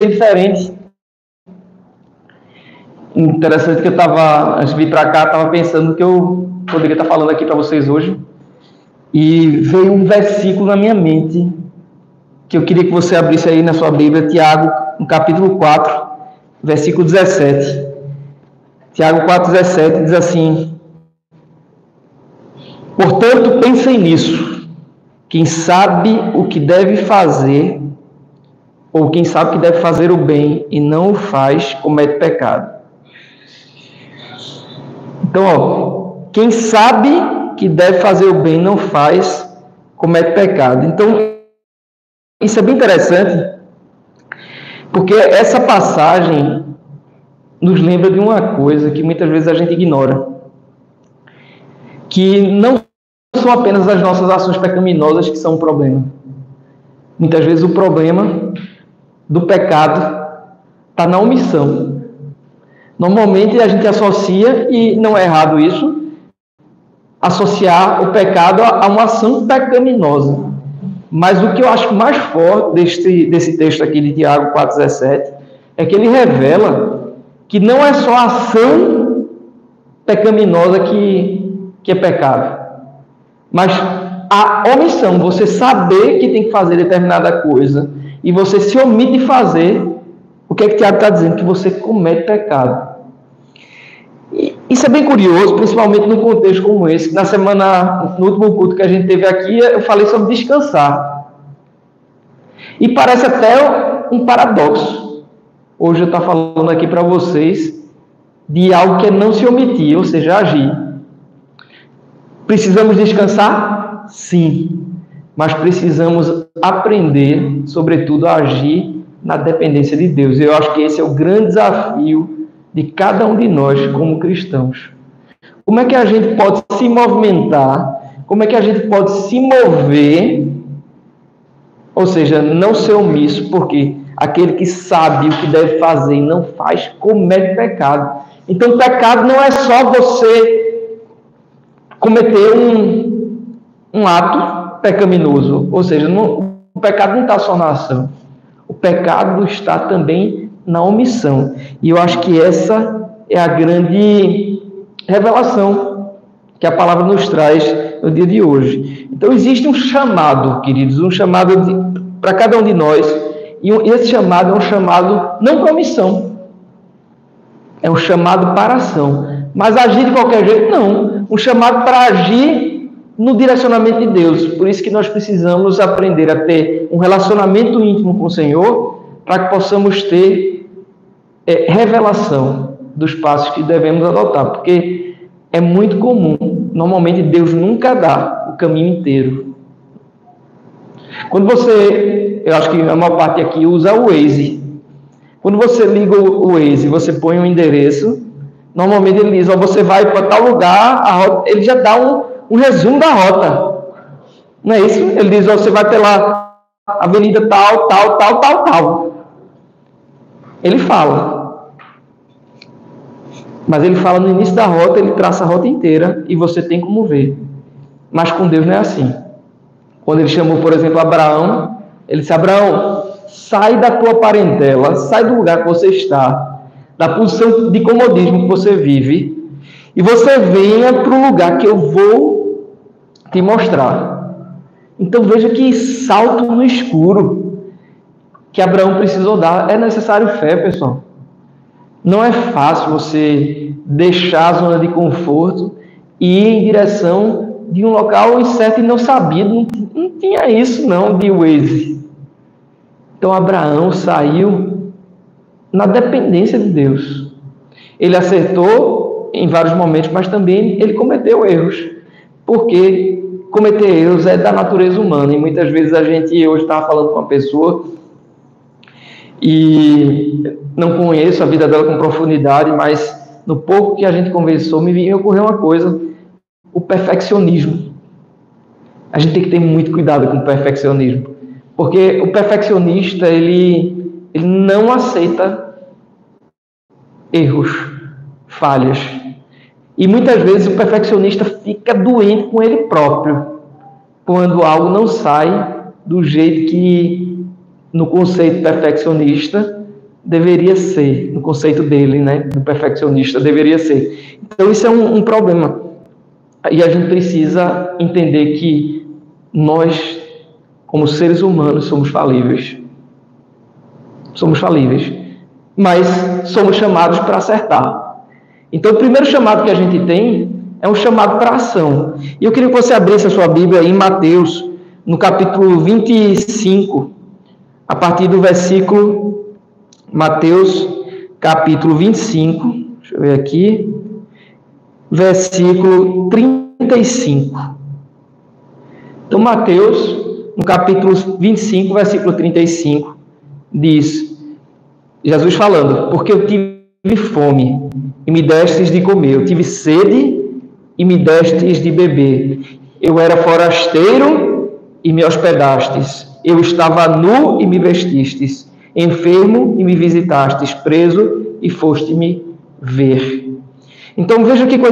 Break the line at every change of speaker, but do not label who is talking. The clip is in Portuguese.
diferente. Interessante que eu estava, antes de vir para cá, estava pensando que eu poderia estar falando aqui para vocês hoje. E veio um versículo na minha mente, que eu queria que você abrisse aí na sua Bíblia, Tiago, no capítulo 4, versículo 17. Tiago 4,17 diz assim: portanto, pensem nisso. Quem sabe o que deve fazer, ou quem sabe que deve fazer o bem e não o faz, comete pecado. Então, quem sabe que deve fazer o bem e não faz, comete pecado. Então, isso é bem interessante, porque essa passagem nos lembra de uma coisa que muitas vezes a gente ignora, que não são apenas as nossas ações pecaminosas que são um problema. Muitas vezes o problema do pecado está na omissão. Normalmente a gente associa, e não é errado isso, associar o pecado a uma ação pecaminosa. Mas o que eu acho mais forte desse texto aqui de Tiago 4,17 é que ele revela que não é só a ação pecaminosa que é pecado, mas a omissão, você saber que tem que fazer determinada coisa e você se omite de fazer, o que é que Tiago está dizendo? Que você comete pecado. E isso é bem curioso, principalmente num contexto como esse. No último culto que a gente teve aqui, eu falei sobre descansar. E parece até um paradoxo. Hoje eu estou falando aqui para vocês de algo que é não se omitir, ou seja, agir. Precisamos descansar? Sim. Mas precisamos aprender, sobretudo, a agir na dependência de Deus. Eu acho que esse é o grande desafio de cada um de nós como cristãos. Como é que a gente pode se movimentar? Como é que a gente pode se mover? Ou seja, não ser omisso, porque aquele que sabe o que deve fazer e não faz, comete pecado. Então, pecado não é só você cometer um ato pecaminoso. Ou seja, o pecado não está só na ação. O pecado está também na omissão. E eu acho que essa é a grande revelação que a palavra nos traz no dia de hoje. Então, existe um chamado, queridos, um chamado para cada um de nós. E esse chamado é um chamado não para omissão. É um chamado para ação. Mas agir de qualquer jeito, não. Um chamado para agir no direcionamento de Deus. Por isso que nós precisamos aprender a ter um relacionamento íntimo com o Senhor, para que possamos ter revelação dos passos que devemos adotar. Porque é muito comum. Normalmente Deus nunca dá o caminho inteiro. Quando eu acho que a maior parte aqui usa o Waze. Quando você liga o Waze, você põe um endereço, normalmente ele diz, você vai para tal lugar, ele já dá um resumo da rota. Não é isso? Ele diz, você vai pela avenida tal. Ele fala. Mas ele fala no início da rota, ele traça a rota inteira e você tem como ver. Mas com Deus não é assim. Quando ele chamou, por exemplo, Abraão, ele disse, Abraão, sai da tua parentela, sai do lugar que você está, da posição de comodismo que você vive, e você venha para o lugar que eu vou te mostrar. Então veja que salto no escuro que Abraão precisou dar. É necessário fé, pessoal. Não é fácil você deixar a zona de conforto e ir em direção de um local incerto e não sabido. Não tinha isso não de Waze. Então Abraão saiu na dependência de Deus. Ele acertou em vários momentos, mas também ele cometeu erros. Porque cometer erros é da natureza humana. E muitas vezes hoje estava falando com uma pessoa e não conheço a vida dela com profundidade, mas no pouco que a gente conversou, me ocorreu uma coisa: o perfeccionismo. A gente tem que ter muito cuidado com o perfeccionismo, porque o perfeccionista ele não aceita erros, falhas, e muitas vezes o perfeccionista fica doente com ele próprio quando algo não sai do jeito que, no conceito perfeccionista, deveria ser, no conceito dele, né, do perfeccionista, deveria ser. Então isso é um problema. E a gente precisa entender que nós, como seres humanos, somos falíveis. Somos falíveis. Mas somos chamados para acertar. Então o primeiro chamado que a gente tem é um chamado para ação. E eu queria que você abrisse a sua Bíblia em Mateus, no capítulo 25, a partir do versículo... Mateus, capítulo 25, deixa eu ver aqui, versículo 35. Então, Mateus, no capítulo 25, versículo 35, diz, Jesus falando, porque eu tive fome e me destes de comer, eu tive sede e me destes de beber, eu era forasteiro e me hospedastes, eu estava nu e me vestistes, enfermo e me visitastes, preso e foste-me ver. Então veja que coisa